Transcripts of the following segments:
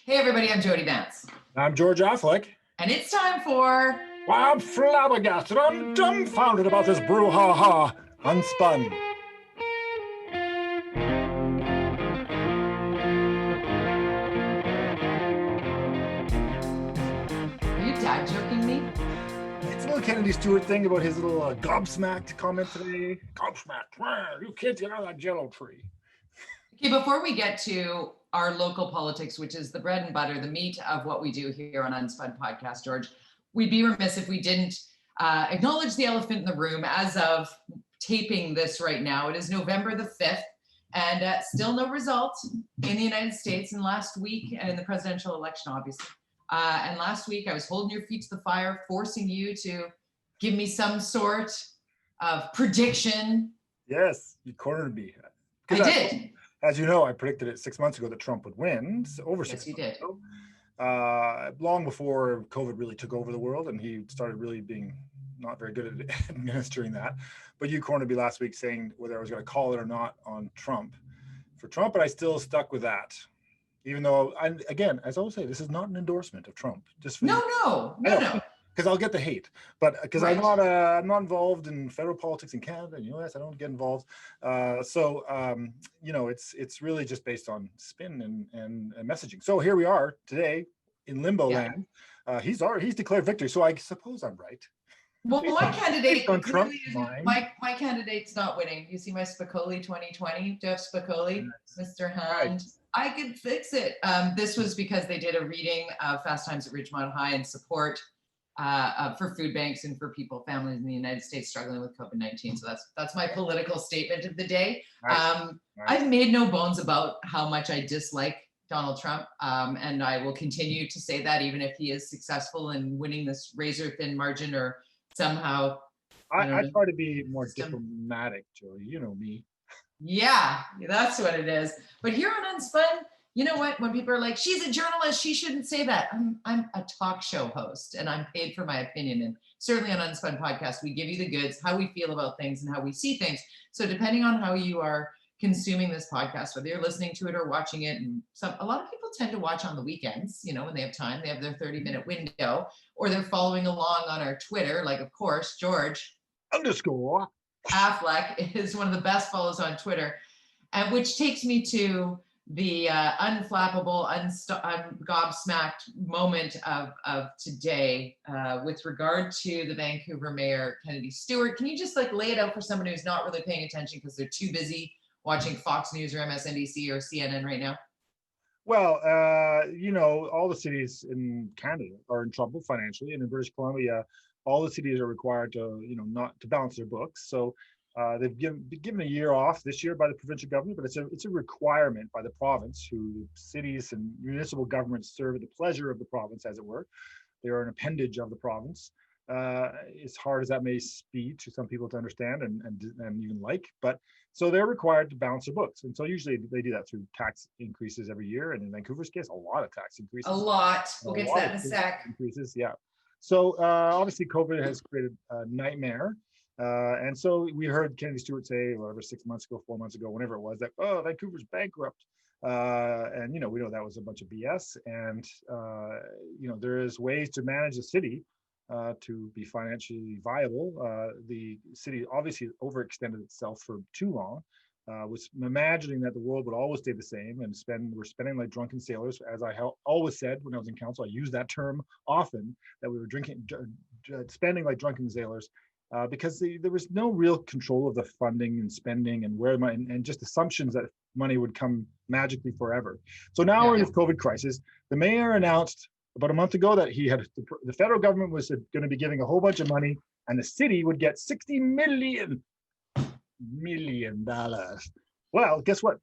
Hey everybody, I'm Jody Vance. I'm George-affleck. And it's time for... Well, I'm flabbergasted. I'm dumbfounded about this brouhaha. Unspun. Are you dad joking me? It's a little Kennedy-Stewart thing about his little gobsmacked comment today. Gobsmacked. You kids, get out of that jello tree. Okay, before we get to our local politics, which is the bread and butter, the meat of what we do here on UnSpun podcast, George, we'd be remiss if we didn't acknowledge the elephant in the room. As of taping this right now, it is November the 5th, and still no result in the United States. And last week, and in the presidential election, obviously. And last week, I was holding your feet to the fire, forcing you to give me some sort of prediction. Yes, you cornered me. I did. As you know, I predicted it 6 months ago that Trump would win, over 6 months ago. Long before COVID really took over the world, and he started really being not very good at administering that. But you cornered me last week saying whether I was going to call it or not on Trump. For Trump, but I still stuck with that. Even though, again, as I always say, this is not an endorsement of Trump. Just for No. Because I'll get the hate, but because right. I'm not involved in federal politics in Canada and US, I don't get involved. It's really just based on spin and messaging. So here we are today in limbo land. He's declared victory, so I suppose I'm right. Well, my candidate on Trump, my candidate's not winning. You see my Spicoli 2020, Jeff Spicoli, Mr. Hand. Right. I could fix it. This was because they did a reading of Fast Times at Ridgemont High in support for food banks and for families in the United States struggling with COVID-19. So that's my political statement of the day. Nice. I've made no bones about how much I dislike Donald Trump, and I will continue to say that even if he is successful in winning this razor-thin margin or somehow. I try to be more diplomatic, Joey. You know me. Yeah, that's what it is. But here on UnSpun, you know what? When people are like, she's a journalist, she shouldn't say that. I'm a talk show host, and I'm paid for my opinion. And certainly on UnSpun podcast, we give you the goods, how we feel about things and how we see things. So depending on how you are consuming this podcast, whether you're listening to it or watching it, and a lot of people tend to watch on the weekends, when they have time, they have their 30-minute window, or they're following along on our Twitter, like, of course, George_Affleck is one of the best follows on Twitter, and which takes me to the unflappable, gobsmacked moment of today with regard to the Vancouver Mayor, Kennedy-Stewart. Can you just lay it out for someone who's not really paying attention because they're too busy watching Fox News or MSNBC or CNN right now? Well, all the cities in Canada are in trouble financially, and in British Columbia, all the cities are required to, not to balance their books. So they've given a year off this year by the provincial government, but it's a requirement by the province, who cities and municipal governments serve at the pleasure of the province, as it were. They are an appendage of the province. As hard as that may be to some people to understand and even like, but so they're required to balance their books, and so usually they do that through tax increases every year, and in Vancouver's case, a lot of tax increases. A lot. We'll get to that in a sec. Increases, yeah. So obviously COVID has created a nightmare, and so we heard Kennedy-Stewart say, 4 months ago, whenever it was, that Vancouver's bankrupt. And we know that was a bunch of BS, and there is ways to manage a city to be financially viable. The city obviously overextended itself for too long, was imagining that the world would always stay the same, and we're spending like drunken sailors. As I always said when I was in council, I used that term often, that we were spending like drunken sailors, because there was no real control of the funding and spending and where money, and just assumptions that money would come magically forever. So now we're in this COVID crisis. The mayor announced about a month ago that the federal government was going to be giving a whole bunch of money, and the city would get $60 million. Well, guess what?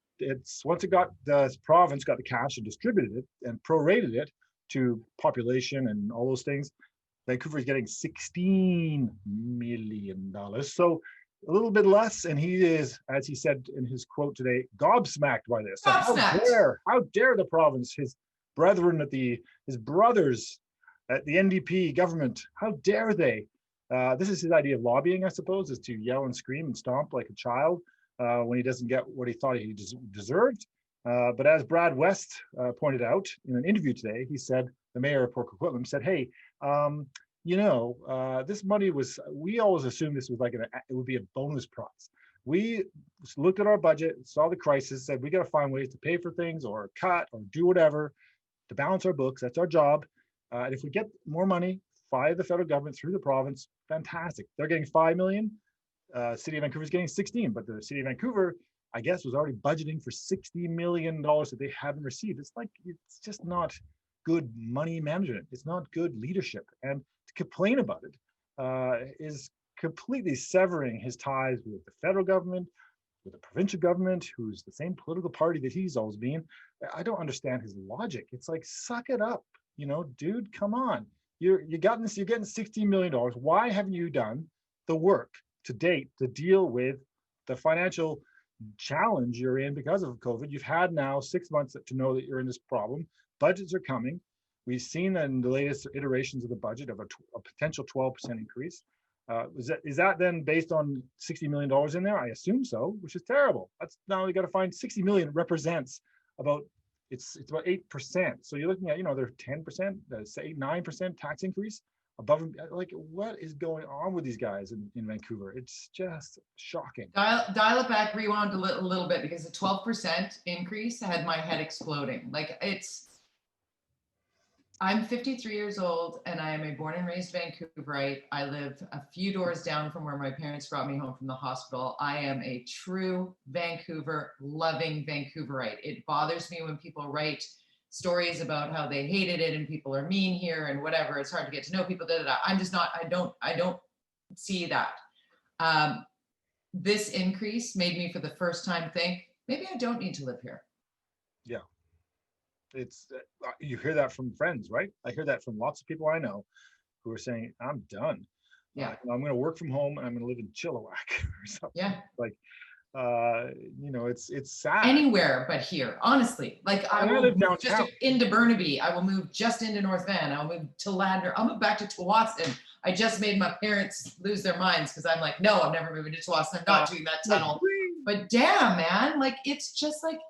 Once the province got the cash and distributed it and prorated it to population and all those things, Vancouver is getting $16 million. So a little bit less, and he is, as he said in his quote today, gobsmacked by this. So how dare the province, his brothers at the NDP government, how dare they? This is his idea of lobbying, I suppose, is to yell and scream and stomp like a child when he doesn't get what he thought he deserved. But as Brad West pointed out in an interview today, he said, the mayor of Port Coquitlam said, hey, this money we always assumed this was like it would be a bonus prize. We looked at our budget, saw the crisis, said we got to find ways to pay for things or cut or do whatever to balance our books. That's our job. And if we get more money via the federal government through the province, fantastic. They're getting 5 million. City of Vancouver is getting 16, but the City of Vancouver, I guess, was already budgeting for $60 million that they hadn't received. It's just not good money management. It's not good leadership. And to complain about it is completely severing his ties with the federal government, with the provincial government, who's the same political party that he's always been. I don't understand his logic. It's like, suck it up, dude, come on. You're getting $60 million. Why haven't you done the work to date to deal with the financial challenge you're in because of COVID? You've had now 6 months to know that you're in this problem. Budgets are coming. We've seen in the latest iterations of the budget of a potential 12% increase. Is that then based on $60 million in there? I assume so, which is terrible. That's now you got to find 60 million represents about it's about 8%. So you're looking at they're 10%, say 9% tax increase above. Like, what is going on with these guys in Vancouver? It's just shocking. Dial it back, rewound a little bit, because a 12% increase had my head exploding. Like, I'm 53 years old and I am a born and raised Vancouverite. I live a few doors down from where my parents brought me home from the hospital. I am a true Vancouver loving Vancouverite. It bothers me when people write stories about how they hated it and people are mean here and whatever. It's hard to get to know people. I'm just not, I don't see that. This increase made me for the first time think, maybe I don't need to live here. Yeah. It's you hear that from friends, right? I hear that from lots of people I know who are saying, I'm done. Yeah. I'm going to work from home and I'm going to live in Chilliwack or something. Yeah. Like, it's sad. Anywhere but here, honestly. Like, I will live move downtown. just into Burnaby. I will move just into North Van. I'll move to Ladner. I'll move back to Tsawwassen. I just made my parents lose their minds because I'm like, no, I'm never moving to Tsawwassen. I'm not doing that tunnel. But damn, man, like, it's just like,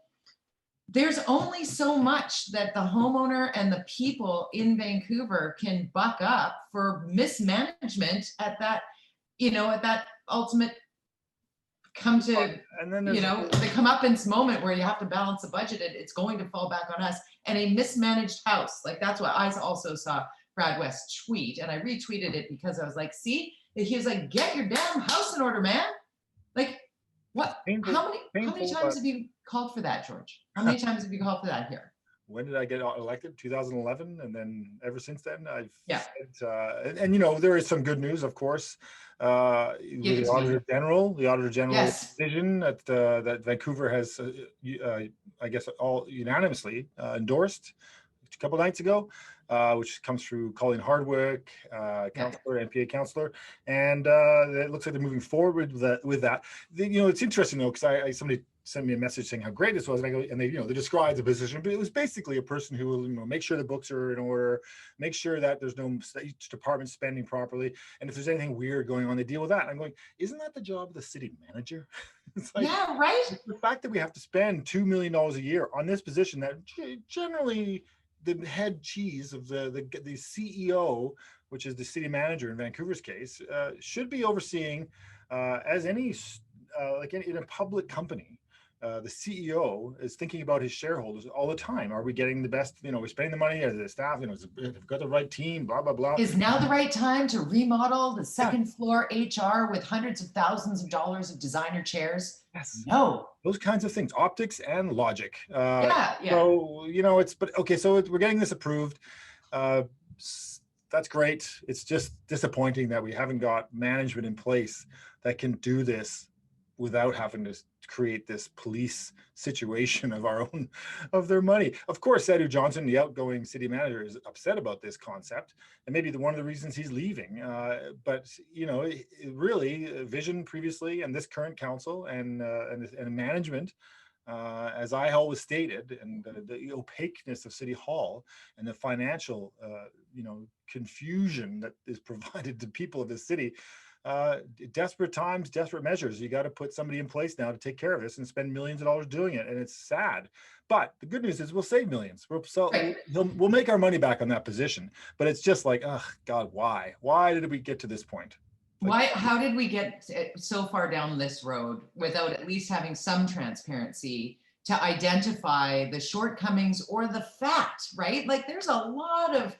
there's only so much that the homeowner and the people in Vancouver can buck up for mismanagement at that, at that ultimate come to, and then the comeuppance moment where you have to balance the budget. It's going to fall back on us. And a mismanaged house, like, that's what I also saw Brad West tweet, and I retweeted it because I was like, see, he was like, get your damn house in order, man. Like, what? Painful, how many times have you called for that, George? How many times have you called for that here? When did I get elected? 2011, and then ever since then, I've said, and there is some good news, of course. The Auditor General yes. decision that Vancouver has, I guess, all unanimously endorsed a couple of nights ago, which comes through Colleen Hardwick, counselor, NPA counselor, and it looks like they're moving forward with that. It's interesting though, because somebody sent me a message saying how great this was, and I go, and they described the position, but it was basically a person who will make sure the books are in order, make sure that there's no each department spending properly, and if there's anything weird going on, they deal with that. I'm going, isn't that the job of the city manager? It's like, yeah, right. The fact that we have to spend $2 million a year on this position that generally the head cheese of the CEO, which is the city manager in Vancouver's case, should be overseeing as any like in a public company. The CEO is thinking about his shareholders all the time. Are we getting the best? We're spending the money as the staff. Have got the right team. Blah blah blah. Is now the right time to remodel the second floor HR with hundreds of thousands of dollars of designer chairs? Yes. No. Those kinds of things, optics and logic. Yeah. So we're getting this approved. That's great. It's just disappointing that we haven't got management in place that can do this without having to create this police situation of their money. Of course, Sadhu Johnson, the outgoing city manager, is upset about this concept, and maybe one of the reasons he's leaving. But really, Vision previously, and this current council and management, as I always stated, and the opaqueness of City Hall and the financial, confusion that is provided to people of the city. desperate times, desperate measures. You got to put somebody in place now to take care of this and spend millions of dollars doing it. And it's sad. But the good news is we'll save millions. We'll make our money back on that position. But it's just like, oh God, why? Why did we get to this point? How did we get so far down this road without at least having some transparency to identify the shortcomings or the fat, right? Like there's a lot of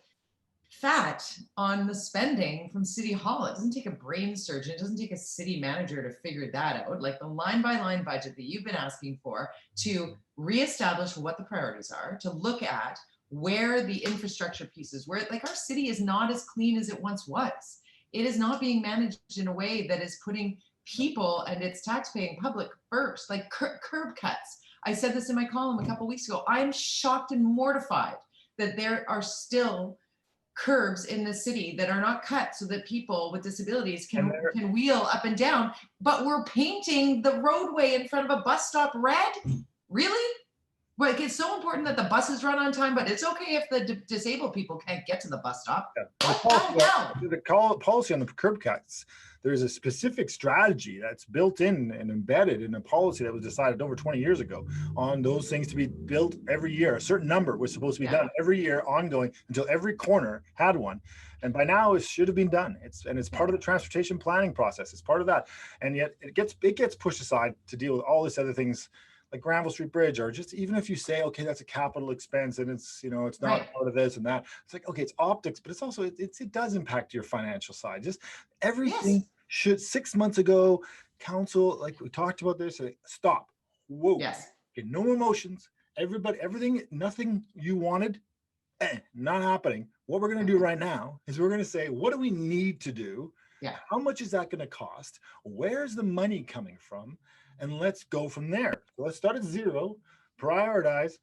fat on the spending from City Hall. It doesn't take a brain surgeon. It doesn't take a city manager to figure that out. Like the line by line budget that you've been asking for to reestablish what the priorities are, to look at where the infrastructure pieces, where like our city is not as clean as it once was. It is not being managed in a way that is putting people and its taxpaying public first, like curb cuts. I said this in my column a couple of weeks ago. I'm shocked and mortified that there are still curbs in the city that are not cut so that people with disabilities can wheel up and down, but we're painting the roadway in front of a bus stop red? Really? Like it's so important that the buses run on time, but it's okay if the disabled people can't get to the bus stop. Yeah. The policy on the curb cuts, there's a specific strategy that's built in and embedded in a policy that was decided over 20 years ago on those things to be built every year. A certain number was supposed to be done every year, ongoing, until every corner had one. And by now it should have been done. It's part of the transportation planning process. It's part of that. And yet it gets pushed aside to deal with all these other things like Granville Street Bridge, or just even if you say, okay, that's a capital expense and it's, it's not part of this and that. It's like, okay, it's optics, but it's also, it does impact your financial side. Just everything should, 6 months ago, council, like we talked about this, stop. Whoa. Yes. Okay, no emotions. Everything, nothing you wanted, not happening. What we're going to do right now is we're going to say, what do we need to do? Yeah. How much is that going to cost? Where's the money coming from? And let's go from there. So let's start at zero, prioritize,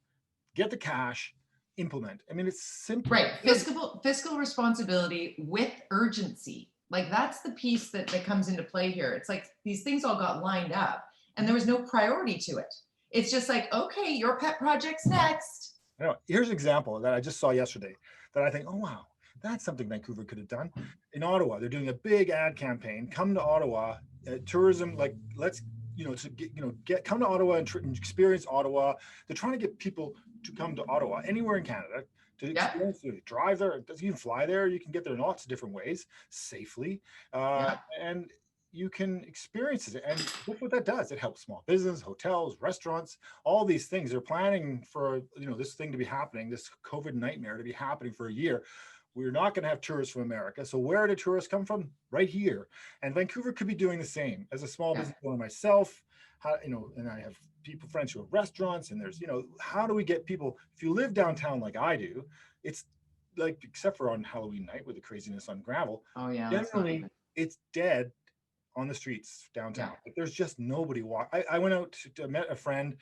get the cash, implement. I mean, it's simple. Right. Fiscal responsibility with urgency. Like that's the piece that comes into play here. It's like these things all got lined up and there was no priority to it. It's just like, okay, your pet project's next. Here's an example that I just saw yesterday that I think, oh, wow, that's something Vancouver could have done. In Ottawa, they're doing a big ad campaign. Come to Ottawa, tourism, like let's, come to Ottawa and experience Ottawa. They're trying to get people to come to Ottawa, anywhere in Canada, to experience, drive there. You can fly there. You can get there in lots of different ways safely. And you can experience it. And look what that does. It helps small business, hotels, restaurants, all these things. They're planning for, this thing to be happening, this COVID nightmare to be happening for a year. We're not going to have tourists from America. So where do tourists come from? Right here. And Vancouver could be doing the same. As a small business owner myself, and I have friends who have restaurants, and there's, how do we get people, if you live downtown like I do, it's like, except for on Halloween night with the craziness on Gravel, generally it's dead on the streets downtown. Like there's just nobody I went out to met a friend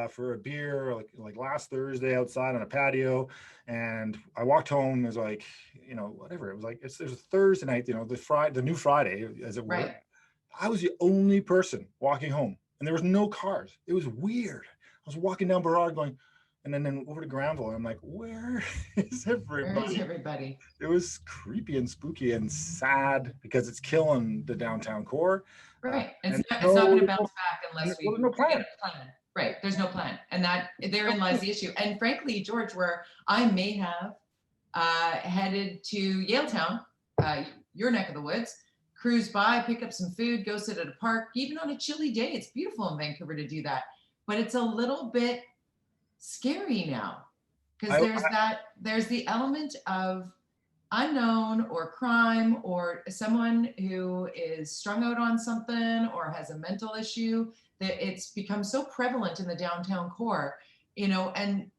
for a beer like last Thursday outside on a patio, and I walked home. It was like, whatever. It was like there's a Thursday night, the new Friday, as it were. Right. I was the only person walking home, and there was no cars. It was weird. I was walking down Burrard going, and then over to Granville, and I'm like, where is everybody? Where is everybody? It was creepy and spooky and sad because it's killing the downtown core. Right. It's not going to bounce back unless we no plan. Right. There's no plan. And therein lies the issue. And frankly, George, where I may have headed to Yaletown, your neck of the woods, cruise by, pick up some food, go sit at a park, even on a chilly day. It's beautiful in Vancouver to do that. But it's a little bit scary now because there's the element of unknown or crime or someone who is strung out on something or has a mental issue that it's become so prevalent in the downtown core, and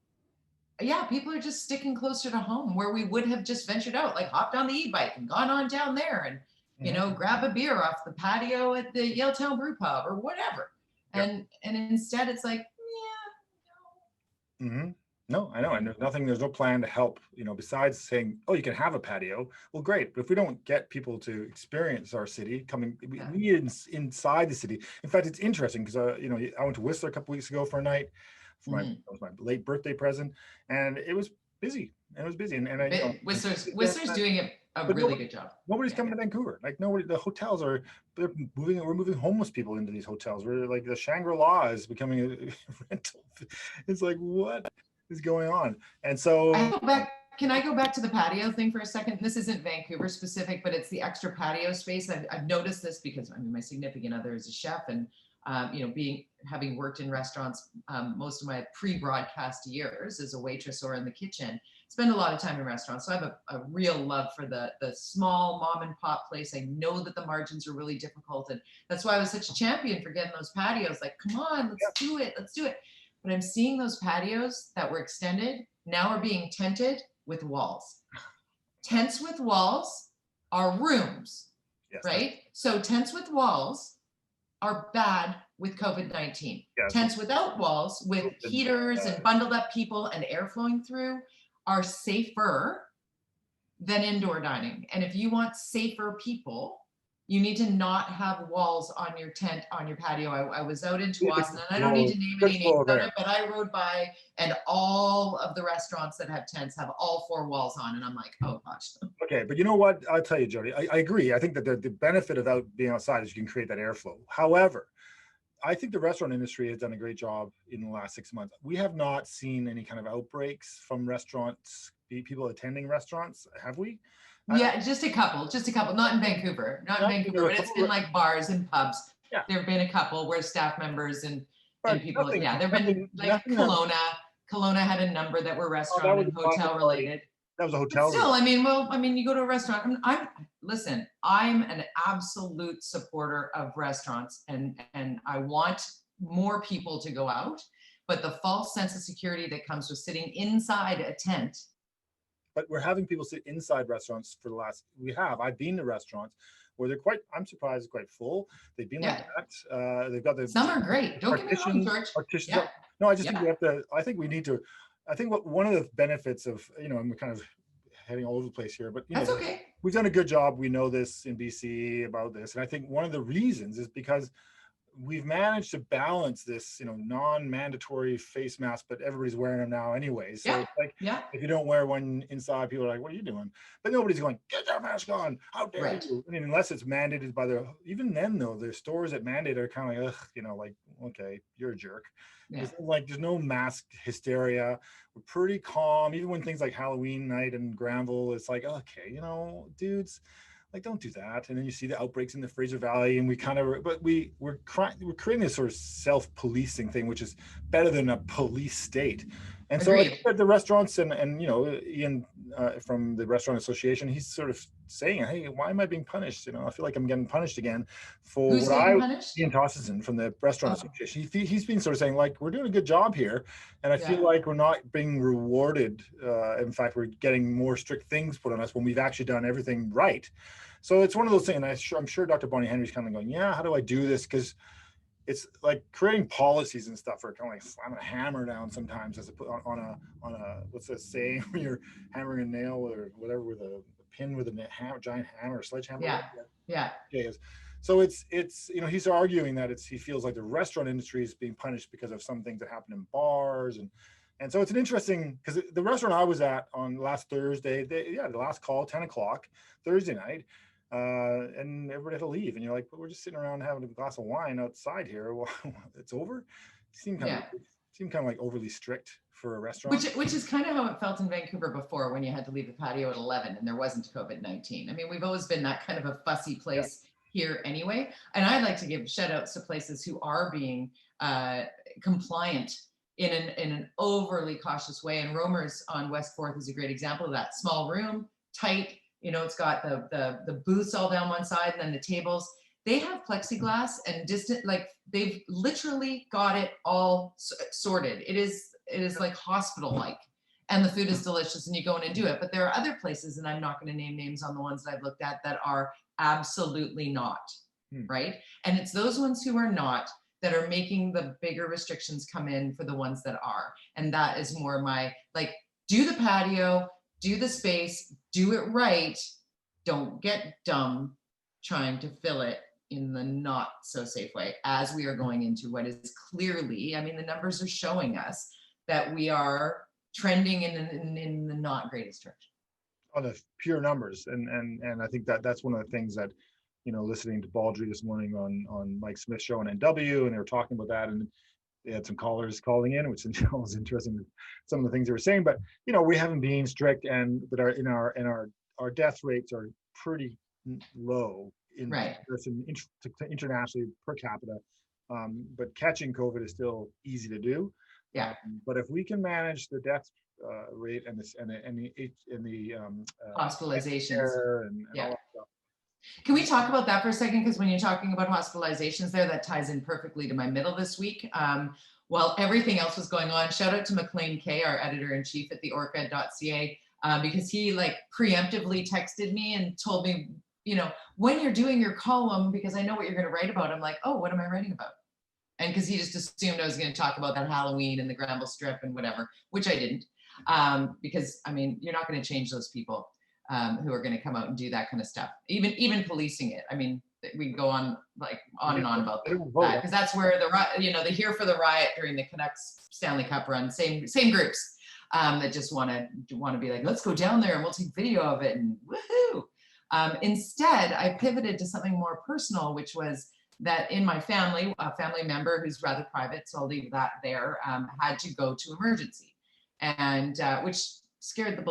people are just sticking closer to home where we would have just ventured out, like hopped on the e-bike and gone on down there and grab a beer off the patio at the Yaletown Brew Pub or whatever. And instead it's like, No, I know. And there's no plan to help, besides saying, oh, you can have a patio. Well, great. But if we don't get people to experience our city we need inside the city. In fact, it's interesting because, I went to Whistler a couple weeks ago for a night. It was my late birthday present, and it was busy. and it was busy. And I, you know, Whistler's doing a but really good job. nobody's Yeah, coming yeah. to Vancouver. Like nobody, the hotels are, we're moving homeless people into these hotels. We're like the Shangri-La is becoming a rental. It's like, what is going on? And so, Can I go back to the patio thing for a second? This isn't Vancouver specific, but it's the extra patio space. I've noticed this because I mean, my significant other is a chef, and you know, having worked in restaurants most of my pre-broadcast years as a waitress or in the kitchen, spend a lot of time in restaurants. So I have a real love for the small mom and pop place. I know that the margins are really difficult, and that's why I was such a champion for getting those patios. Like, come on, let's do it, let's do it. But I'm seeing those patios that were extended now are being tented with walls. Tents with walls are rooms, yes, right? So tents with walls are bad with COVID-19. yes, Tents without walls with heaters and bundled up people and air flowing through are safer than indoor dining. And if you want safer people, you need to not have walls on your tent, on your patio. I was out in Tawasin, and I don't need to name any names on it, but I rode by, and all of the restaurants that have tents have all 4 walls on, and I'm like, oh gosh. Okay, but you know what? I'll tell you, Jody, I agree. I think that the benefit of being outside is you can create that airflow. However, I think the restaurant industry has done a great job in the last 6 months. We have not seen any kind of outbreaks from restaurants, people attending restaurants, have we? Yeah, just a couple, not in Vancouver, but it's been like bars and pubs. Yeah. There have been a couple where staff members and people, nothing, yeah, there've been like Kelowna had a number that were restaurant and hotel related. That was a hotel. But still, I mean, you go to a restaurant. Listen, I'm an absolute supporter of restaurants, and I want more people to go out. But the false sense of security that comes with sitting inside a tent. But we're having people sit inside restaurants for the last. I've been to restaurants where they're quite. I'm surprised, quite full. They've been like that. They've got the. Some are great. Don't get me wrong, George. Yeah. No, I just think we have to. I think we need to. I think one of the benefits of, you know, and we're kind of heading all over the place here, but you know, that's okay. We've done a good job. We know this in BC about this, and I think one of the reasons is because we've managed to balance this, you know, non-mandatory face mask, but everybody's wearing them now anyway. So it's like, if you don't wear one inside, people are like, "What are you doing?" But nobody's going, "Get your mask on! How dare you!" I mean, unless it's mandated by even then though, the stores that mandate are kind of like, ugh, you know, like, okay, you're a jerk. Yeah. There's no mask hysteria. We're pretty calm. Even when things like Halloween night and Granville, it's like, okay, you know, dudes, like, don't do that. And then you see the outbreaks in the Fraser Valley, and we're creating this sort of self-policing thing, which is better than a police state. And so the restaurants and you know, Ian from the Restaurant Association, he's sort of saying, hey, why am I being punished? You know, I feel like I'm getting punished again for Ian Tossison from the Restaurant Association. He's been sort of saying, like, we're doing a good job here, and I feel like we're not being rewarded. In fact, we're getting more strict things put on us when we've actually done everything right. So it's one of those things, and I'm sure Dr. Bonnie Henry's kind of going, yeah, how do I do this? Because it's like creating policies and stuff are kind of like slamming a hammer down sometimes as on a what's that saying when you're hammering a nail or whatever with a pin with a giant hammer, sledgehammer. Yeah. So it's you know, he's arguing that he feels like the restaurant industry is being punished because of some things that happen in bars, and so it's an interesting, because the restaurant I was at on last Thursday, the last call, 10 o'clock Thursday night. And everybody had to leave, and you're like, but we're just sitting around having a glass of wine outside here. Well, it's over. It seemed kind of like overly strict for a restaurant. Which is kind of how it felt in Vancouver before, when you had to leave the patio at 11 and there wasn't COVID-19. I mean, we've always been that kind of a fussy place here anyway. And I'd like to give shout outs to places who are being compliant in an overly cautious way. And Rumours on West 4th is a great example of that. Small room, tight. You know, it's got the booths all down one side, and then the tables. They have plexiglass and distant, like, they've literally got it all sorted. It is like hospital-like, and the food is delicious, and you go in and do it. But there are other places, and I'm not going to name names on the ones that I've looked at, that are absolutely not, right? And it's those ones who are not that are making the bigger restrictions come in for the ones that are. And that is more my, like, do the patio, do the space, do it right. Don't get dumb trying to fill it in the not so safe way, as we are going into what is clearly, I mean, the numbers are showing us that we are trending in the not greatest direction. On the pure numbers, and I think that's one of the things that, listening to Baldry this morning on Mike Smith's show on NW, and they were talking about that, and they had some callers calling in, which was interesting, some of the things they were saying. But we haven't been strict, but our death rates are pretty low in Right. comparison internationally per capita. But catching COVID is still easy to do. Yeah. But if we can manage the death rate and the hospitalizations and yeah. all that stuff. Can we talk about that for a second? Because when you're talking about hospitalizations there, that ties in perfectly to my middle this week. While everything else was going on, shout out to McLean Kay, our editor-in-chief at the Orca.ca, because he preemptively texted me and told me, when you're doing your column, because I know what you're going to write about. I'm like, oh, what am I writing about? And because he just assumed I was going to talk about that Halloween and the Granville Strip and whatever, which I didn't. Because you're not going to change those people who are going to come out and do that kind of stuff. Even policing it. We can go on and on about that, because that's where they're here for the riot during the Canucks Stanley Cup run. Same groups that just want to be like, let's go down there and we'll take video of it and woohoo. Instead, I pivoted to something more personal, which was that in my family, a family member who's rather private, so I'll leave that there, had to go to emergency, and which scared the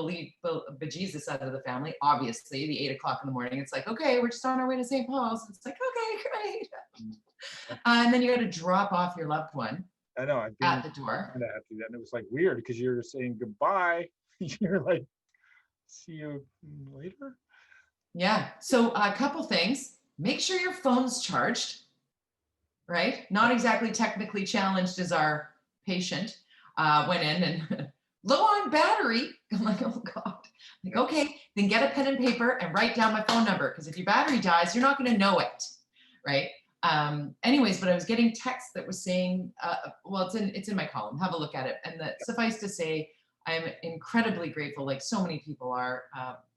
bejesus out of the family. Obviously, the 8 o'clock in the morning, it's like, okay, we're just on our way to St. Paul's. It's like, okay, great. And then you got to drop off your loved one. I know. I've been at the door. And I have to do that, and it was weird because you're saying goodbye. You're like, see you later. Yeah. So a couple things. Make sure your phone's charged, right? Not exactly technically challenged as our patient went in and low on battery. I'm like, oh God. Okay, then get a pen and paper and write down my phone number, because if your battery dies, you're not going to know it, right? Anyways, but I was getting texts that was saying, well, it's in my column. Have a look at it. And that suffice to say, I'm incredibly grateful, like so many people are,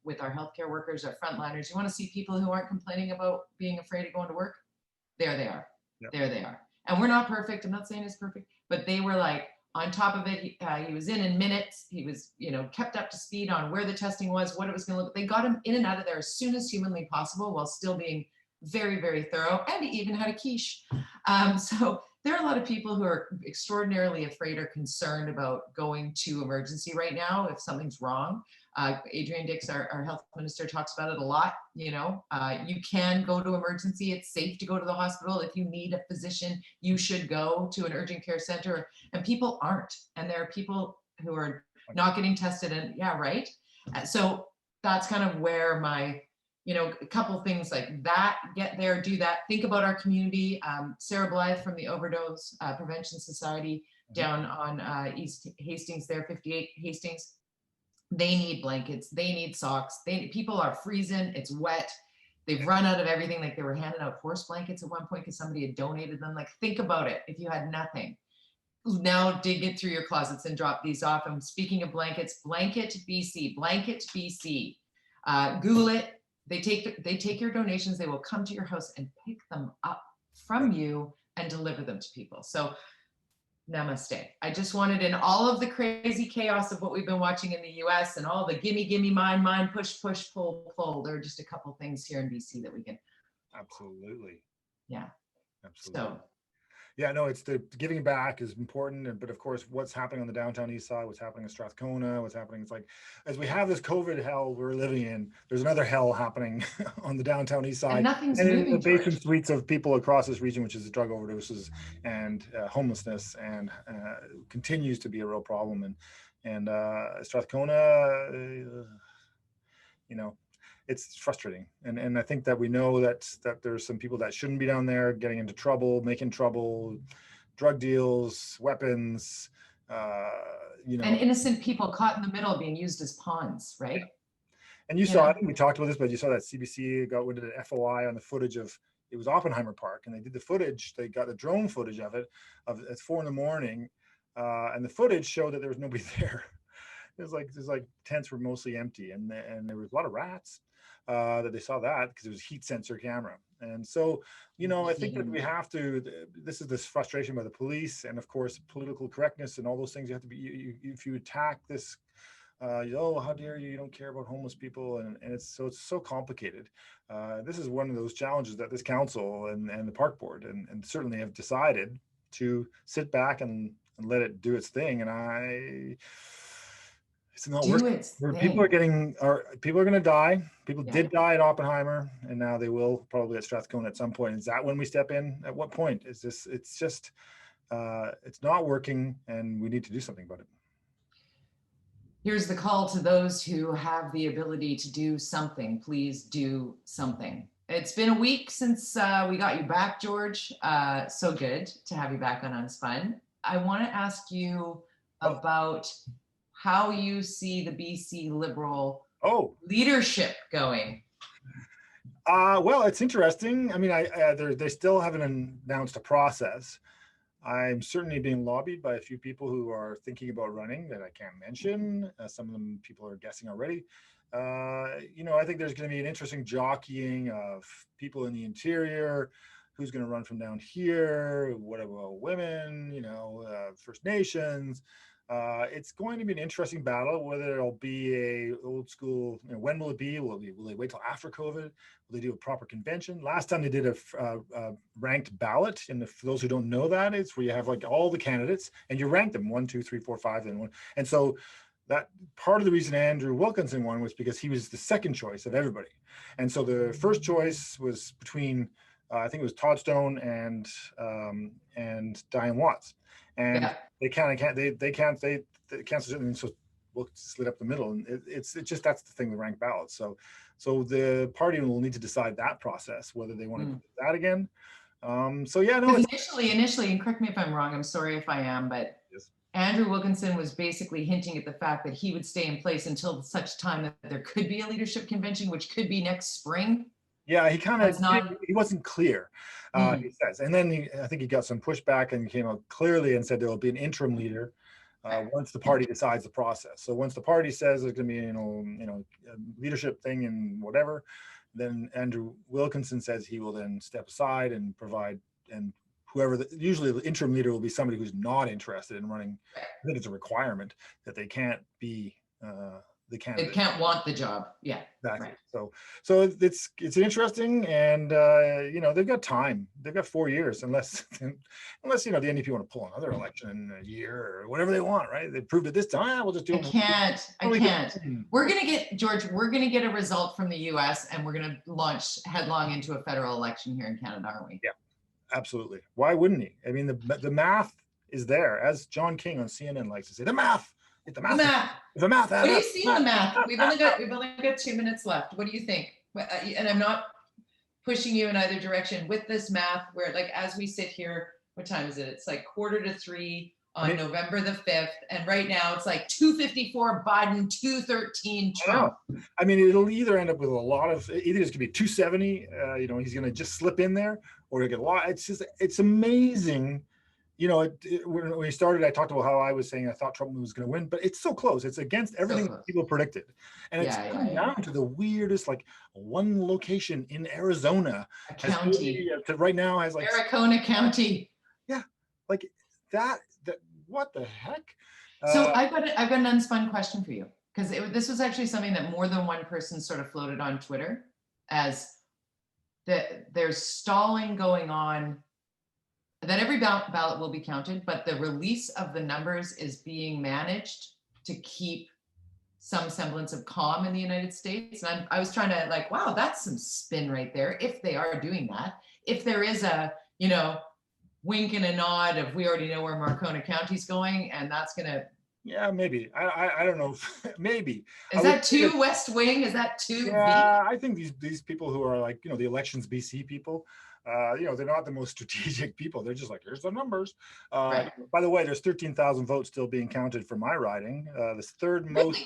with our healthcare workers, our frontliners. You want to see people who aren't complaining about being afraid of going to work? There they are. Yep. There they are. And we're not perfect. I'm not saying it's perfect, but they were on top of it. He was in minutes. He was, kept up to speed on where the testing was, what it was going to look. They got him in and out of there as soon as humanly possible, while still being very, very thorough. And he even had a quiche. So there are a lot of people who are extraordinarily afraid or concerned about going to emergency right now if something's wrong. Adrian Dix, our health minister, talks about it a lot. You can go to emergency. It's safe to go to the hospital. If you need a physician, you should go to an urgent care center. And people aren't. And there are people who are not getting tested. And yeah, right. So that's kind of where my, a couple things like that, get there, do that. Think about our community. Sarah Blythe from the Overdose Prevention Society down on East Hastings there, 58 Hastings. They need blankets. They need socks. People are freezing. It's wet. They've run out of everything. They were handing out horse blankets at one point because somebody had donated them. Think about it. If you had nothing, now dig it through your closets and drop these off. And speaking of blankets, Blanket BC. Google it. They take your donations. They will come to your house and pick them up from you and deliver them to people. So namaste. I just wanted, in all of the crazy chaos of what we've been watching in the US and all the gimme, mine, push, pull, there are just a couple things here in BC that we can. Absolutely. Yeah. Absolutely. So. Yeah, no, it's the giving back is important, but of course, what's happening on the downtown east side, what's happening in Strathcona, what's happening, it's as we have this COVID hell we're living in, there's another hell happening on the downtown east side. And nothing's and moving, in the basement suites of people across this region, which is drug overdoses and homelessness, and continues to be a real problem. And Strathcona, it's frustrating, and I think that we know that there's some people that shouldn't be down there getting into trouble, making trouble, drug deals, weapons, and innocent people caught in the middle being used as pawns, right? Yeah. And you saw, I think we talked about this, but you saw that CBC got into the FOI on the footage of, it was Oppenheimer Park, and they did the footage, they got the drone footage of it, at 4 a.m, and the footage showed that there was nobody there. there's like tents were mostly empty, and there was a lot of rats that they saw that because it was heat sensor camera. And so, I think that we have to. This is this frustration by the police, and of course, political correctness and all those things. You have to be. If you attack this, oh, how dare you? You don't care about homeless people, and it's so complicated. This is one of those challenges that this council and the park board and certainly have decided to sit back and let it do its thing. And it's not working. People are going to die. People did die at Oppenheimer, and now they will probably at Strathcona at some point. Is that when we step in? At what point? It's just, it's not working, and we need to do something about it. Here's the call to those who have the ability to do something. Please do something. It's been a week since we got you back, George. So good to have you back on UnSpun. I want to ask you about how you see the BC Liberal leadership going. Well, it's interesting. I mean, they still haven't announced a process. I'm certainly being lobbied by a few people who are thinking about running that I can't mention. Some of them people are guessing already. I think there's going to be an interesting jockeying of people in the interior. Who's going to run from down here? What about women? First Nations. It's going to be an interesting battle. Whether it'll be a old school, when will it be? Will they wait till after COVID? Will they do a proper convention? Last time they did a ranked ballot, and for those who don't know that, it's where you have like all the candidates and you rank them 1, 2, 3, 4, 5, and 1. And so that part of the reason Andrew Wilkinson won was because he was the second choice of everybody. And so the first choice was between I think it was Todd Stone and Diane Watts, and they can't cancel it, and so we'll split up the middle, and it's just that's the thing with ranked ballots. So the party will need to decide that process whether they want to do that again. Initially, and correct me if I'm wrong. I'm sorry if I am, but yes. Andrew Wilkinson was basically hinting at the fact that he would stay in place until such time that there could be a leadership convention, which could be next spring. Yeah, he wasn't clear, he says. And then I think he got some pushback and came out clearly and said there will be an interim leader once the party decides the process. So once the party says there's going to be, a leadership thing and whatever, then Andrew Wilkinson says he will then step aside and provide, and usually the interim leader will be somebody who's not interested in running. I think it's a requirement that they can't be the candidate. It can't want the job. Yeah. Exactly. Right. So it's interesting, and they've got time. They've got 4 years, unless the NDP want to pull another election in a year or whatever they want, right? They proved it this time. We'll just do it. I can't. We're gonna get a result from the US, and we're gonna launch headlong into a federal election here in Canada, aren't we? Yeah, absolutely. Why wouldn't he? I mean, the math is there, as John King on CNN likes to say. The math. The math. What do you see in the math? We've only got 2 minutes left. What do you think? And I'm not pushing you in either direction with this math. Where, like, as we sit here, what time is it? It's like 2:45 on November the 5th, and right now it's like 2:54 Biden, 2:13 Trump. I mean, it'll either end up with a lot of either it's gonna be 270. He's gonna just slip in there, or he'll get a lot. It's amazing. When we started, I talked about how I was saying I thought Trump was going to win, but it's so close. It's against everything people predicted. And it's coming down to the weirdest, like one location in Arizona. A county. Right now has like Aracona County. Yeah. Like that what the heck? So I've got an unspun question for you, because this was actually something that more than one person sort of floated on Twitter as that there's stalling going on, that every ballot will be counted, but the release of the numbers is being managed to keep some semblance of calm in the United States. And I was trying to wow, that's some spin right there. If they are doing that, if there is a, wink and a nod of, we already know where Marcona County's going, and that's going to. Yeah, maybe. I don't know. Maybe. Is that too West Wing? Is that too? Yeah, I think these people who are like, the elections BC people, they're not the most strategic people. They're just like, here's the numbers. Right. By the way, there's 13,000 votes still being counted for my riding. The third most,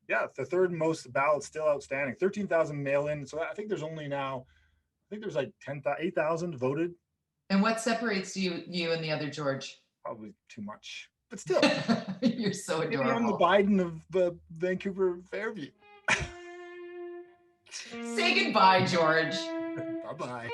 the third most ballots still outstanding. 13,000 mail-in. So I think there's only now, there's like 8,000 voted. And what separates you and the other George? Probably too much. but still. You're so Maybe I'm the adorable. Biden of Vancouver Fairview. Say goodbye, George. Bye-bye.